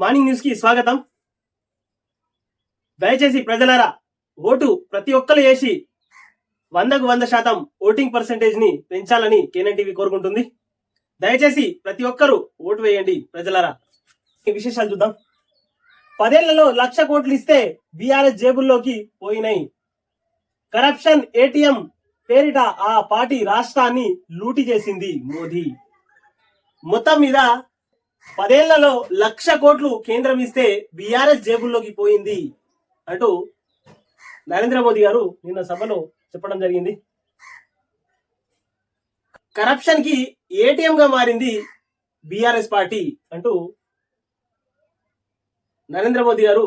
Morning news కి స్వాగతం. దయచేసి ప్రజలారా, ఓటు ప్రతి ఒక్కరు వేసి 100% ఓటింగ్ పర్సెంటేజ్ ని పెంచాలని కేఎన్ఎన్ టీవీ కోరుకుంటుంది. దయచేసి ప్రతి ఒక్కరూ ఓటు వేయండి ప్రజలారా. ఈ విశేషాలు చూద్దాం. 10 ఏళ్లలో 1,00,000 కోట్లు ఇస్తే బీఆర్ఎస్ జేబుల్లోకి పోయినాయి. కరప్షన్ ఏటీఎం పేరిట ఆ పార్టీ రాష్ట్రాన్ని లూటీ చేసింది మోదీ. మొత్తం మీద 10 ఏళ్లలో 1,00,000 కోట్లు కేంద్రం ఇస్తే బీఆర్ఎస్ జేబుల్లోకి పోయింది అంటూ నరేంద్ర మోదీ గారు నిన్న సభలో చెప్పడం జరిగింది. కరప్షన్ కి ఏటీఎం గా మారింది బీఆర్ఎస్ పార్టీ అంటూ నరేంద్ర మోదీ గారు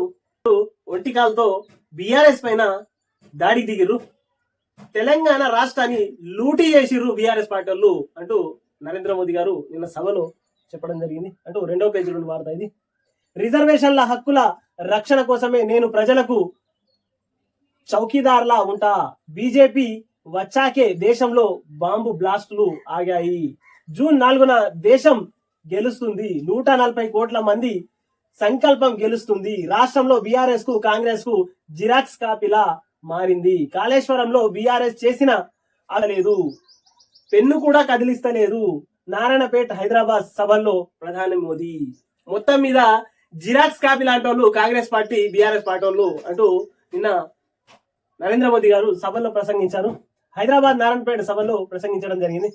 ఒంటికాలతో బీఆర్ఎస్ పైన దాడికి దిగిర్రు. తెలంగాణ రాష్ట్రాన్ని లూటీ చేసిర్రు బీఆర్ఎస్ పార్టీ వాళ్ళు అంటూ నరేంద్ర మోదీ గారు నిన్న సభలో చెప్పడం జరిగింది అంటూ 2వ పేజీలో వార్త ఇది. రిజర్వేషన్ల హక్కుల రక్షణ కోసమే నేను ప్రజలకు చౌకీదార్లా ఉంటా. బీజేపీ వచ్చాకే దేశంలో బాంబు బ్లాస్టులు ఆగాయి. జూన్ 4న దేశం గెలుస్తుంది. 140 కోట్ల మంది సంకల్పం గెలుస్తుంది. రాష్ట్రంలో బీఆర్ఎస్ కు కాంగ్రెస్ కు జిరాక్స్ కాపీలా మారింది. కాళేశ్వరంలో బీఆర్ఎస్ చేసిన ఆగలేదు, పెన్ను కూడా కదిలిస్తలేదు. నారాయణపేట హైదరాబాద్ సభల్లో ప్రధాని మోదీ. మొత్తం మీద జిరాక్స్ కాపీ లాంటి వాళ్ళు కాంగ్రెస్ పార్టీ, బీఆర్ఎస్ పార్టీ వాళ్ళు అంటూ నిన్న నరేంద్ర మోదీ గారు సభల్లో ప్రసంగించారు. హైదరాబాద్ నారాయణపేట సభలో ప్రసంగించడం జరిగింది.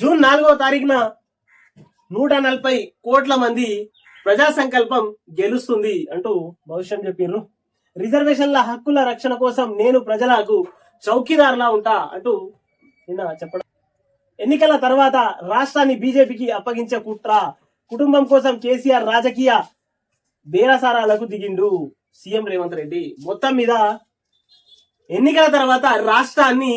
జూన్ 4వ తారీఖున 140 కోట్ల మంది ప్రజా సంకల్పం గెలుస్తుంది అంటూ భవిష్యం చెప్పారు. రిజర్వేషన్ల హక్కుల రక్షణ కోసం నేను ప్రజలకు చౌకీదార్లా ఉంటా అంటూ నిన్న చెప్పడం. ఎన్నికల తర్వాత రాష్ట్రాన్ని బీజేపీకి అప్పగించే కుట్ర. కుటుంబం కోసం కేసీఆర్ రాజకీయ బేరసారాలకు దిగిండు సీఎం రేవంత్ రెడ్డి. మొత్తం మీద ఎన్నికల తర్వాత రాష్ట్రాన్ని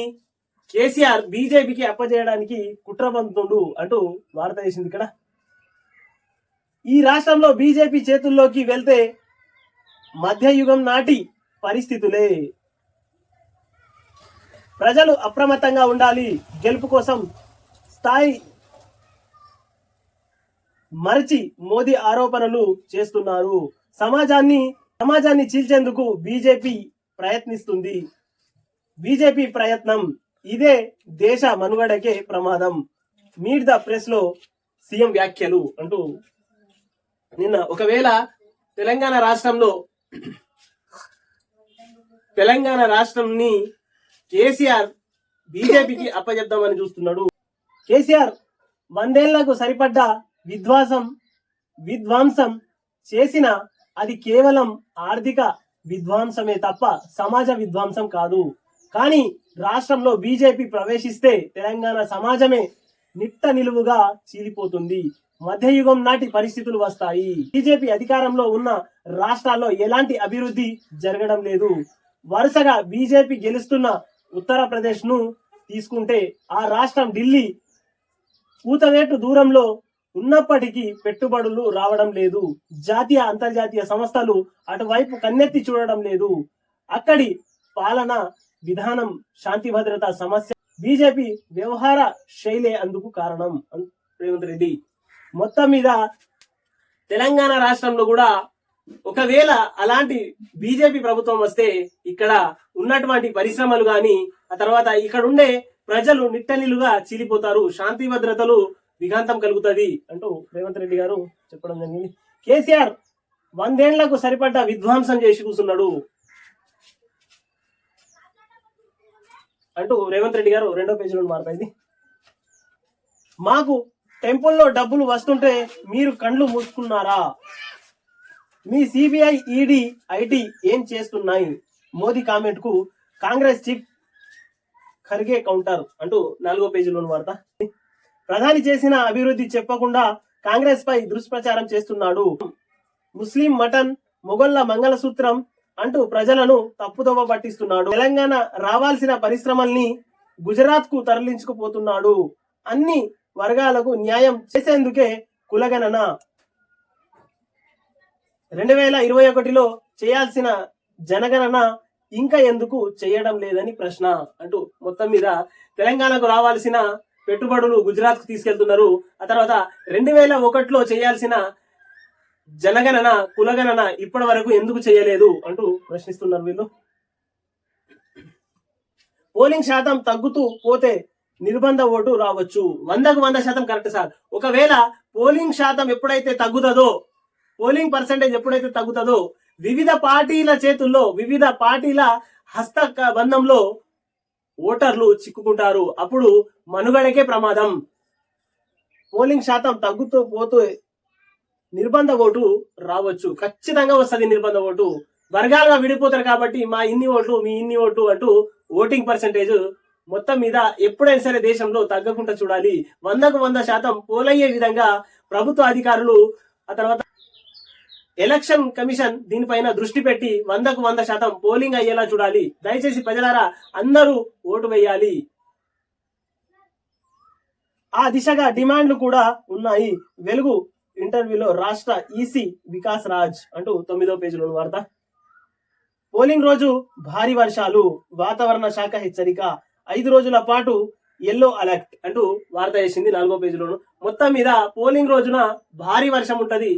కేసీఆర్ బీజేపీకి అప్పజేయడానికి కుట్ర పంతుండు అంటూ వార్త వేసింది. ఇక్కడ ఈ రాష్ట్రంలో బీజేపీ చేతుల్లోకి వెళ్తే మధ్యయుగం నాటి పరిస్థితులే. ప్రజలు అప్రమత్తంగా ఉండాలి. గెలుపు కోసం స్థాయి మరచి మోదీ ఆరోపణలు చేస్తున్నారు. సమాజాన్ని చీల్చేందుకు బీజేపీ ప్రయత్నిస్తుంది. బీజేపీ ప్రయత్నం ఇదే దేశ మనుగడకే ప్రమాదం. మీట్ ద ప్రెస్ లో సీఎం వ్యాఖ్యలు అంటూ నిన్న ఒకవేళ తెలంగాణ రాష్ట్రంని కేసీఆర్ బీజేపీకి అప్పచెప్దామని చూస్తున్నాడు. కేసీఆర్ 100 ఏళ్లకు సరిపడ్డ విధ్వంసం చేసిన అది కేవలం ఆర్థిక విధ్వంసమే తప్ప సమాజ విధ్వంసం కాదు. కానీ రాష్ట్రంలో బీజేపీ ప్రవేశిస్తే తెలంగాణ సమాజమే నిట్ట నిలువుగా చీలిపోతుంది. మధ్యయుగం నాటి పరిస్థితులు వస్తాయి. బీజేపీ అధికారంలో ఉన్న రాష్ట్రాల్లో ఎలాంటి అభివృద్ధి జరగడం లేదు. వరుసగా బీజేపీ గెలుస్తున్న ఉత్తరప్రదేశ్ ను తీసుకుంటే ఆ రాష్ట్రం ఢిల్లీ కూతవేటు దూరంలో ఉన్నప్పటికీ పెట్టుబడులు రావడం లేదు. జాతీయ అంతర్జాతీయ సంస్థలు అటువైపు కన్నెత్తి చూడడం లేదు. అక్కడి పాలన విధానం, శాంతి భద్రత సమస్య, బీజేపీ వ్యవహార శైలే అందుకు కారణం రేవంత్ రెడ్డి. మొత్తం మీద తెలంగాణ రాష్ట్రంలో కూడా ఒకవేళ అలాంటి బీజేపీ ప్రభుత్వం వస్తే ఇక్కడ ఉన్నటువంటి పరిశ్రమలు గాని, ఆ తర్వాత ఇక్కడ ఉండే ప్రజలు నిట్టనిలుగా చీలిపోతారు, శాంతి భద్రతలు విఘాంతం కలుగుతుంది అంటూ రేవంత్ రెడ్డి గారు చెప్పడం జరిగింది. కేసీఆర్ 100 ఏళ్లకు సరిపడ్డ విధ్వంసం చేసి కూర్చున్నాడు అంటూ రేవంత్ రెడ్డి గారు 2వ పేజీలో మారుతాయి. మాకు టెంపుల్లో డబ్బులు వస్తుంటే మీరు కండ్లు మూసుకున్నారా? మీ సిబిఐ, ఈడీ, ఐటీ ఏం చేస్తున్నాయి? మోదీ కామెంట్ కు కాంగ్రెస్ చీఫ్ ఖర్గే కౌంటర్ అంటూ 4వ పేజీలో వార్త. ప్రధాని చేసిన అభివృద్ధి చెప్పకుండా కాంగ్రెస్ పై దుష్ప్రచారం చేస్తున్నాడు. ముస్లిం మటన్, మొగళ్ల మంగళసూత్రం అంటూ ప్రజలను తప్పుదోవ పట్టిస్తున్నాడు. తెలంగాణ రావాల్సిన పరిశ్రమల్ని గుజరాత్ కు తరలించుకుపోతున్నాడు. అన్ని వర్గాలకు న్యాయం చేసేందుకే కులగణన. 2021లో చేయాల్సిన జనగణన ఇంకా ఎందుకు చేయడం లేదని ప్రశ్న అంటూ మొత్తం మీద తెలంగాణకు రావాల్సిన పెట్టుబడులు గుజరాత్ కు తీసుకెళ్తున్నారు. ఆ తర్వాత 2001లో చేయాల్సిన జనగణన కులగణన ఇప్పటి వరకు ఎందుకు చేయలేదు అంటూ ప్రశ్నిస్తున్నారు వీళ్ళు. పోలింగ్ శాతం తగ్గుతూ పోతే నిర్బంధ ఓటు రావచ్చు. 100% కరెక్ట్ సార్. ఒకవేళ పోలింగ్ శాతం ఎప్పుడైతే తగ్గుతుందో, పోలింగ్ పర్సెంటేజ్ ఎప్పుడైతే తగ్గుతుందో, వివిధ పార్టీల చేతుల్లో, వివిధ పార్టీల హస్త బంధంలో ఓటర్లు చిక్కుకుంటారు. అప్పుడు మనుగడకే ప్రమాదం. పోలింగ్ శాతం తగ్గుతూ పోతే నిర్బంధ ఓటు రావచ్చు. ఖచ్చితంగా వస్తుంది నిర్బంధ ఓటు. వర్గాలుగా విడిపోతారు కాబట్టి మా ఇన్ని ఓట్లు, మీ ఇన్ని ఓట్లు అంటూ ఓటింగ్ పర్సెంటేజ్ మొత్తం మీద ఎప్పుడైనా సరే దేశంలో తగ్గకుండా చూడాలి. 100% పోలయ్యే విధంగా ప్రభుత్వ అధికారులు, ఆ తర్వాత ఎలక్షన్ కమిషన్ దీనిపైన దృష్టి పెట్టి 100% పోలింగ్ అయ్యేలా చూడాలి. దయచేసి ప్రజలారా అందరూ ఓటు వేయాలి. ఆ దిశగా డిమాండ్లు కూడా ఉన్నాయి. వెలుగు ఇంటర్వ్యూలో రాష్ట్ర ఈసీ వికాస్ రాజ్ అంటూ 9వ పేజీలోని వార్త. పోలింగ్ రోజు భారీ వర్షాలు, వాతావరణ శాఖ హెచ్చరిక, 5 రోజుల పాటు ఎల్లో అలర్ట్ అంటూ వార్త వేసింది 4వ పేజీలోను. మొత్తం మీద పోలింగ్ రోజున భారీ వర్షం ఉంటది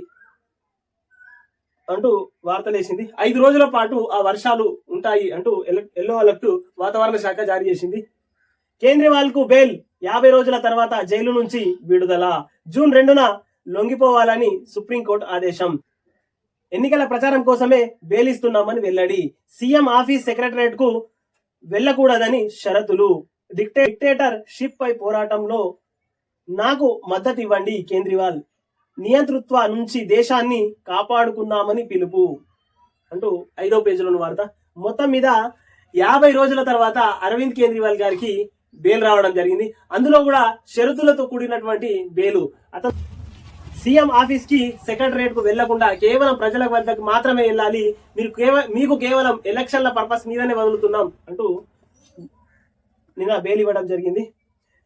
అంటూ వార్తలు వేసింది. 5 రోజుల పాటు ఆ వర్షాలు ఉంటాయి అంటూ ఎల్లో అలర్ట్ వాతావరణ శాఖ జారీ చేసింది. కేజ్రీవాల్ కు బెయిల్, 50 రోజుల తర్వాత జైలు నుంచి విడుదల. జూన్ 2న లొంగిపోవాలని సుప్రీంకోర్టు ఆదేశం. ఎన్నికల ప్రచారం కోసమే బెయిల్ ఇస్తున్నామని వెల్లడి. సీఎం ఆఫీస్ సెక్రటరేట్ కు వెళ్లకూడదని షరతులు. డిక్టేటర్ షిప్ పై పోరాటంలో నాకు మద్దతు ఇవ్వండి కేజ్రీవాల్. నియంతృత్వ నుంచి దేశాన్ని కాపాడుకున్నామని పిలుపు అంటూ 5వ పేజీలోని వార్త. మొత్తం మీద 50 రోజుల తర్వాత అరవింద్ కేజ్రీవాల్ గారికి బెయిల్ రావడం జరిగింది. అందులో కూడా షరతులతో కూడినటువంటి బెయిలు. అతను సీఎం ఆఫీస్ కి సెక్రటరేట్ కు వెళ్లకుండా కేవలం ప్రజల వద్దకు మాత్రమే వెళ్ళాలి, మీకు కేవలం ఎలక్షన్ల పర్పస్ మీదనే వదులుతున్నాం అంటూ నిన్న బెయిల్ ఇవ్వడం జరిగింది.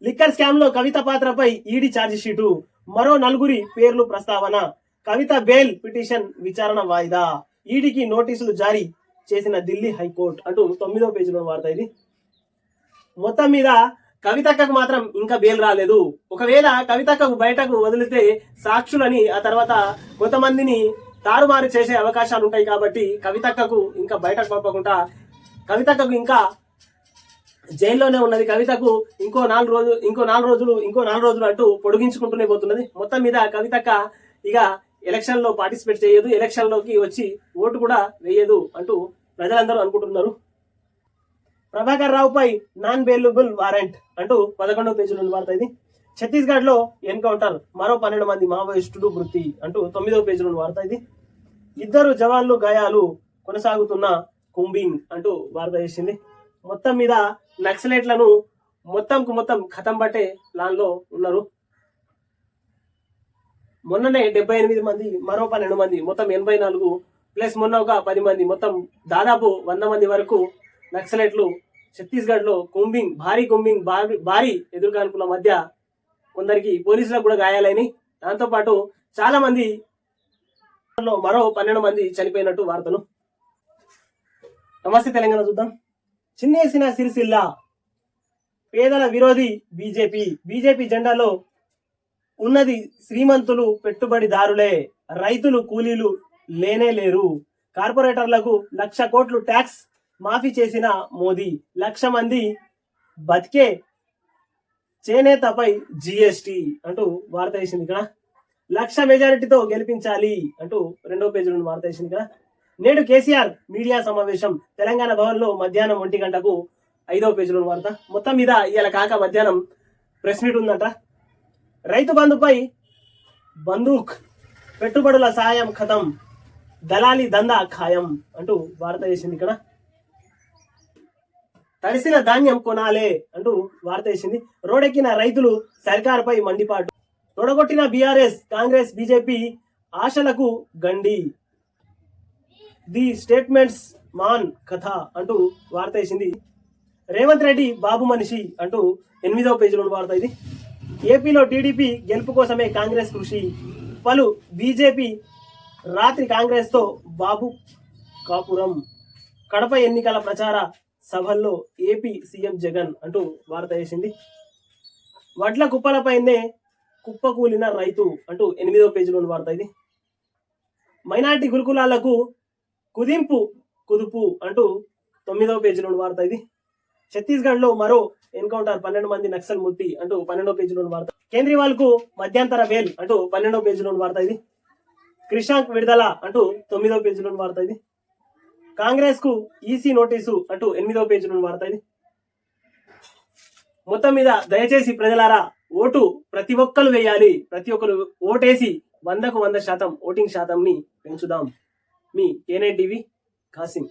లిక్కర్ స్కామ్ లో కవిత పాత్రపై ఈడీ ఛార్జ్ షీటు, మరో 4 పేర్లు ప్రస్తావన. కవిత బెయిల్ పిటిషన్ విచారణ వాయిదా. ఈడీకి నోటీసులు జారీ చేసిన ఢిల్లీ హైకోర్టు అంటూ 9వ పేజీలో వార్త ఇది. మొత్తం మీద కవితక్కకు మాత్రం ఇంకా బెయిల్ రాలేదు. ఒకవేళ కవితక్కకు బయటకు వదిలితే సాక్షులని, ఆ తర్వాత కొంతమందిని తారుమారు చేసే అవకాశాలు ఉంటాయి కాబట్టి కవితక్కకు ఇంకా బయటకు పంపకుండా, కవితక్కకు ఇంకా జైల్లోనే ఉన్నది. కవితకు ఇంకో 4 రోజులు అంటూ పొడిగించుకుంటూనే పోతున్నది. మొత్తం మీద కవితక్క ఇక ఎలక్షన్ లో పార్టిసిపేట్ చేయదు, ఎలక్షన్ లోకి వచ్చి ఓటు కూడా వేయదు అంటూ ప్రజలందరూ అనుకుంటున్నారు. ప్రభాకర్ రావుపై నాన్ బెయిలబుల్ వారెంట్ అంటూ 11వ పేజీలో వార్త ఇది. ఛత్తీస్గఢ్ లో ఎన్కౌంటర్, మరో 12 మంది మావోయిస్టులు మృతి అంటూ 9వ పేజీలో వార్త ఇది. 2 జవాన్లు గాయాలు, కొనసాగుతున్న కుంబింగ్ అంటూ వార్త చేసింది. మొత్తం మీద నక్సలైట్లను మొత్తం ఖతం పట్టే ప్లాన్ లో ఉన్నారు. మొన్ననే 78 మంది, మరో 12 మంది, మొత్తం 84 ప్లస్ మొన్న ఒక 10 మంది, మొత్తం దాదాపు 100 మంది వరకు నక్సలైట్లు ఛత్తీస్గఢ్ లో భారీ ఎదురుకాల్పుల మధ్య కొందరికి పోలీసులకు కూడా గాయాలని, దాంతో పాటు చాలా మంది, మరో 12 మంది చనిపోయినట్టు వార్తలు. నమస్తే తెలంగాణ చూద్దాం. చిన్నేసిన సిరిసిల్ల, పేదల విరోధి బీజేపీ జెండాలో ఉన్నది శ్రీమంతులు పెట్టుబడిదారులే, రైతులు కూలీలు లేనే లేరు. కార్పొరేటర్లకు 1,00,000 కోట్లు ట్యాక్స్ మాఫీ చేసిన మోదీ, 1,00,000 మంది బతికే చేనేతపై జీఎస్టీ అంటూ వార్త వేసింది. ఇక్కడ 1,00,000 మెజారిటీతో గెలిపించాలి అంటూ 2వ పేజీలో వార్త వేసింది. ఇక్కడ నేడు కేసీఆర్ మీడియా సమావేశం, తెలంగాణ భవన్ లో మధ్యాహ్నం 1 గంటకు 5వ పేజీలో వార్త. మొత్తం మీద ఇవాళ కాక మధ్యాహ్నం ప్రెస్ మీట్ ఉందంట. రైతు బంధుపై బందూక్, పెట్టుబడుల సాయం ఖతం, దళాలి దందా ఖాయం అంటూ వార్త వేసింది. ఇక్కడ తడిసిన ధాన్యం కొనాలే అంటూ వార్త వేసింది. రోడెక్కిన రైతులు సర్కారుపై మండిపాటు, తొడగొట్టిన బీఆర్ఎస్ కాంగ్రెస్ బీజేపీ ఆశలకు గండి, ది స్టేట్మెంట్స్ మాన్ కథ అంటూ వార్త వేసింది. రేవంత్ రెడ్డి బాబు మనిషి అంటూ 8వ పేజీలో వార్త ఇది. ఏపీలో టీడీపీ గెలుపు కోసమే కాంగ్రెస్ కృషి, పలు బీజేపీ రాత్రి కాంగ్రెస్ తో బాబు కాపురం, కడప ఎన్నికల ప్రచార సభల్లో ఏపీ సీఎం జగన్ అంటూ వార్త వేసింది. వడ్ల కుప్పలపైనే కుప్పకూలిన రైతు అంటూ 8వ పేజీలోని వార్త ఇది. మైనార్టీ గురుకులాలకు కుదుపు అంటూ 9వ పేజీ నుండి వార్త ఇది. ఛత్తీస్గఢ్ లో మరో ఎన్కౌంటర్ 12 మంది నక్సల్ మృతి అంటూ 12వ పేజీ నుండి వార్త. కేంద్రీవాల్ కు మధ్యంతర బెయిల్ అంటూ 12వ పేజీ నుండి వార్త ఇది. క్రిషాంక్ విడుదల అంటూ 9వ పేజీ నుండి వార్త ఇది. కాంగ్రెస్ కు ఈసీ నోటీసు అంటూ 8వ పేజీ నుండి వార్త ఇది. మొత్తం మీద దయచేసి ప్రజలారా ఓటు ప్రతి ఒక్కరు వేయాలి. ప్రతి ఒక్కరు ఓటేసి 100% ఓటింగ్ శాతంని పెంచుదాం. మీ ఏనే టీవీ కాసిం.